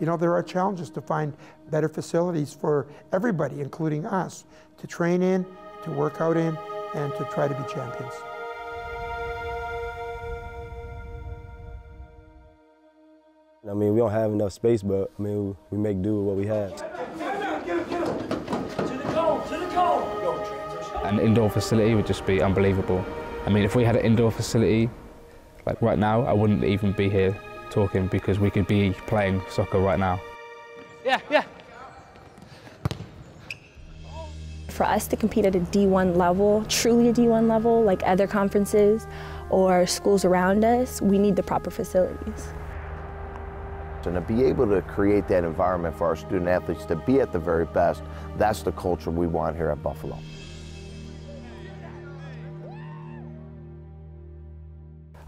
You know, there are challenges to find better facilities for everybody, including us, to train in, to work out in, and to try to be champions. I mean, we don't have enough space, but I mean, we make do with what we have. An indoor facility would just be unbelievable. I mean, if we had an indoor facility, like right now, I wouldn't even be here talking because we could be playing soccer right now. Yeah. For us to compete at a D1 level, truly a D1 level, like other conferences or schools around us, we need the proper facilities. And to be able to create that environment for our student athletes to be at the very best, that's the culture we want here at Buffalo.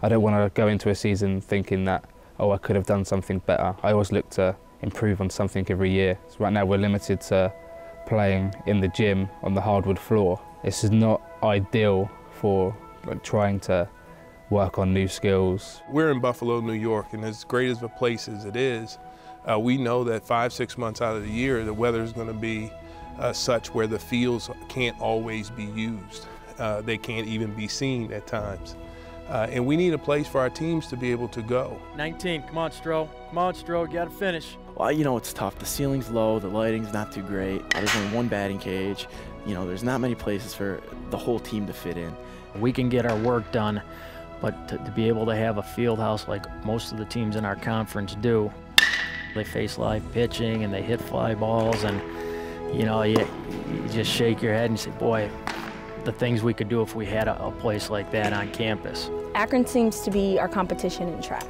I don't want to go into a season thinking that, oh, I could have done something better. I always look to improve on something every year. So right now we're limited to playing in the gym on the hardwood floor. This is not ideal for trying to work on new skills. We're in Buffalo, New York, and as great as a place as it is, we know that 5-6 months out of the year the weather is going to be such where the fields can't always be used. They can't even be seen at times. And we need a place for our teams to be able to go. 19, come on, Stroh. Come on, Stroh, you gotta finish. Well, you know, it's tough. The ceiling's low, the lighting's not too great. There's only one batting cage. You know, there's not many places for the whole team to fit in. We can get our work done, but to be able to have a field house like most of the teams in our conference do, they face live pitching and they hit fly balls, and you know, you just shake your head and say, boy, the things we could do if we had a place like that on campus. Akron seems to be our competition in track,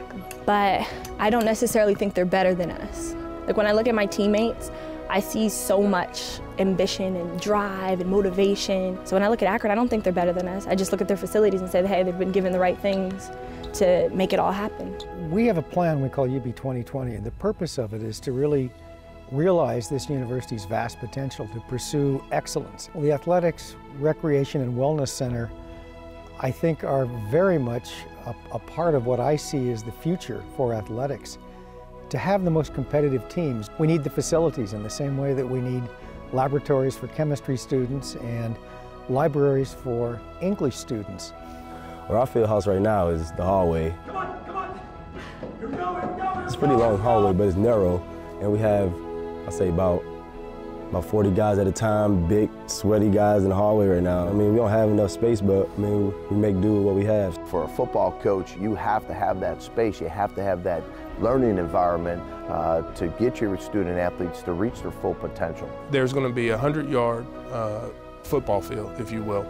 but I don't necessarily think they're better than us. Like when I look at my teammates, I see so much ambition and drive and motivation. So when I look at Akron, I don't think they're better than us. I just look at their facilities and say, hey, they've been given the right things to make it all happen. We have a plan we call UB 2020, and the purpose of it is to really realize this university's vast potential to pursue excellence. The Athletics, Recreation, and Wellness Center, I think, are very much a part of what I see as the future for athletics. To have the most competitive teams, we need the facilities in the same way that we need laboratories for chemistry students and libraries for English students. Where our field house right now is the hallway. Come on. Here we go. It's a pretty long hallway, but it's narrow, and we have, I say, about 40 guys at a time, big, sweaty guys in the hallway right now. I mean, we don't have enough space, but I mean, we make do with what we have. For a football coach, you have to have that space. You have to have that learning environment to get your student athletes to reach their full potential. There's going to be a 100-yard football field, if you will,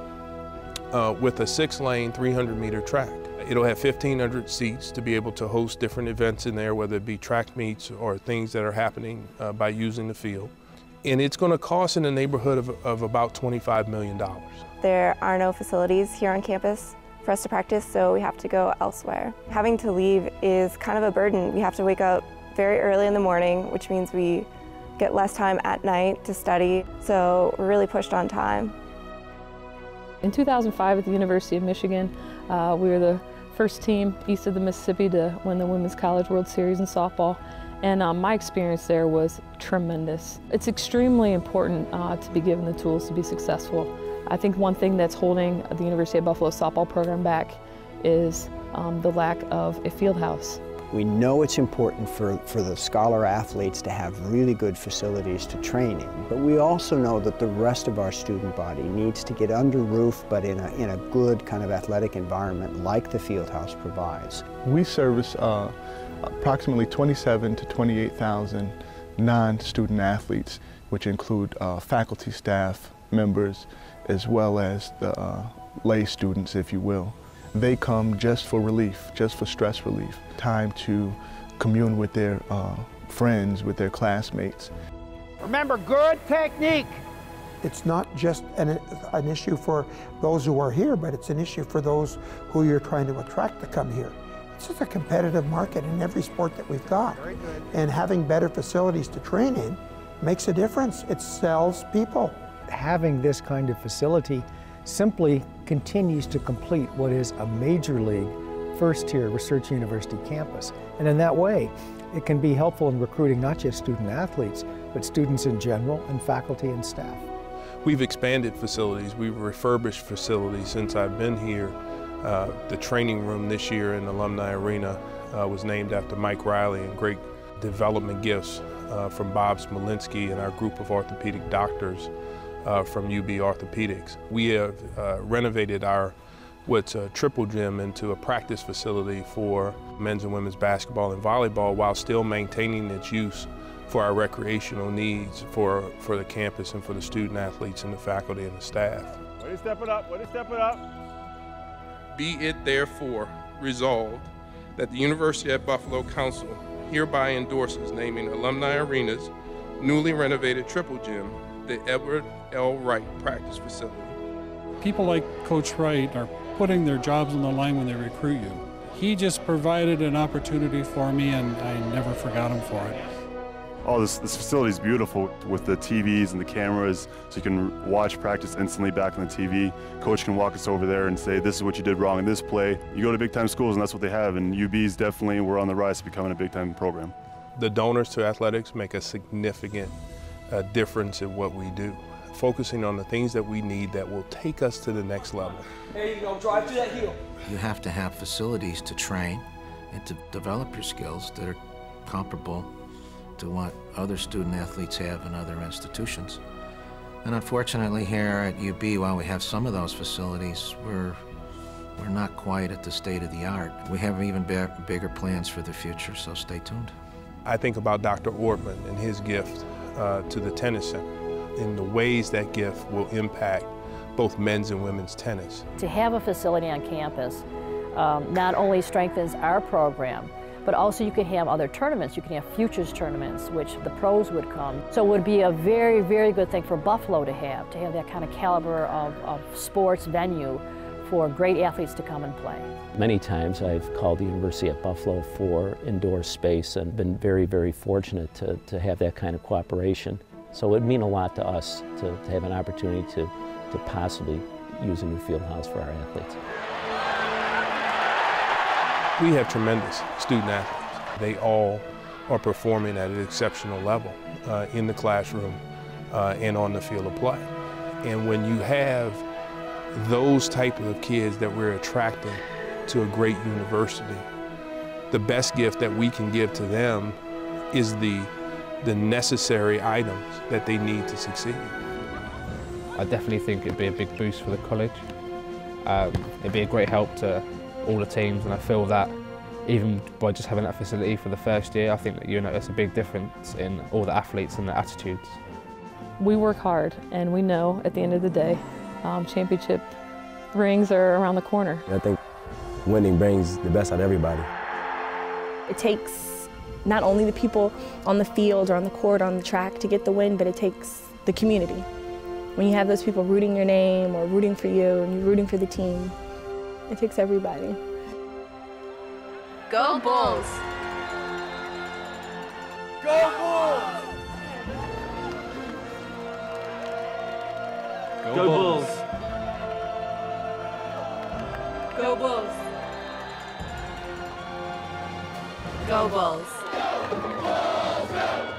with a 6-lane, 300-meter track. It'll have 1,500 seats to be able to host different events in there, whether it be track meets or things that are happening by using the field. And it's going to cost in the neighborhood of about $25 million. There are no facilities here on campus for us to practice, so we have to go elsewhere. Having to leave is kind of a burden. We have to wake up very early in the morning, which means we get less time at night to study, so we're really pushed on time. In 2005 at the University of Michigan, we were the first team east of the Mississippi to win the Women's College World Series in softball. And my experience there was tremendous. It's extremely important to be given the tools to be successful. I think one thing that's holding the University of Buffalo softball program back is the lack of a field house. We know it's important for the scholar athletes to have really good facilities to train in, but we also know that the rest of our student body needs to get under roof, but in a good kind of athletic environment like the field house provides. We service approximately 27,000 to 28,000 non-student athletes, which include faculty, staff, members, as well as the lay students, if you will. They come just for relief, just for stress relief, time to commune with their friends, with their classmates. Remember, good technique. It's not just an issue for those who are here, but it's an issue for those who you're trying to attract to come here. It's just a competitive market in every sport that we've got. And having better facilities to train in makes a difference. It sells people. Having this kind of facility simply continues to complete what is a major league first-tier research university campus. And in that way, it can be helpful in recruiting not just student athletes, but students in general and faculty and staff. We've expanded facilities, we've refurbished facilities since I've been here. The training room this year in Alumni Arena was named after Mike Riley, and great development gifts from Bob Smolinski and our group of orthopedic doctors from UB Orthopedics. We have renovated our what's a triple gym into a practice facility for men's and women's basketball and volleyball while still maintaining its use for our recreational needs for the campus and for the student athletes and the faculty and the staff. Way to step it up, way to step it up. Be it therefore resolved that the University at Buffalo Council hereby endorses naming Alumni Arena's newly renovated triple gym the Edward L. Wright Practice Facility. People like Coach Wright are putting their jobs on the line when they recruit you. He just provided an opportunity for me, and I never forgot him for it. Oh, this facility is beautiful with the TVs and the cameras, so you can watch practice instantly back on the TV. Coach can walk us over there and say, this is what you did wrong in this play. You go to big-time schools, and that's what they have, and UB's definitely, we're on the rise to becoming a big-time program. The donors to athletics make a significant difference in what we do, focusing on the things that we need that will take us to the next level. There you go, drive to that heel. You have to have facilities to train and to develop your skills that are comparable to what other student athletes have in other institutions. And unfortunately here at UB, while we have some of those facilities, we're not quite at the state of the art. We have even bigger plans for the future, so stay tuned. I think about Dr. Ortman and his gift to the tennis center and the ways that gift will impact both men's and women's tennis. To have a facility on campus not only strengthens our program, but also you can have other tournaments. You can have futures tournaments, which the pros would come. So it would be a very, very good thing for Buffalo to have that kind of caliber of sports venue for great athletes to come and play. Many times I've called the University at Buffalo for indoor space and been very, very fortunate to have that kind of cooperation. So it would mean a lot to us to have an opportunity to possibly use a new field house for our athletes. We have tremendous student athletes. They all are performing at an exceptional level in the classroom and on the field of play. And when you have those type of kids that we're attracting to a great university, the best gift that we can give to them is the necessary items that they need to succeed. I definitely think it'd be a big boost for the college. It'd be a great help to all the teams, and I feel that even by just having that facility for the first year, I think that it's a big difference in all the athletes and their attitudes. We work hard, and we know at the end of the day, championship rings are around the corner. I think winning brings the best out of everybody. It takes not only the people on the field or on the court, on the track to get the win, but it takes the community. When you have those people rooting your name or rooting for you and you're rooting for the team, it takes everybody. Go Bulls! Go Bulls! Go Bulls! Go Bulls! Go Bulls! Go Bulls!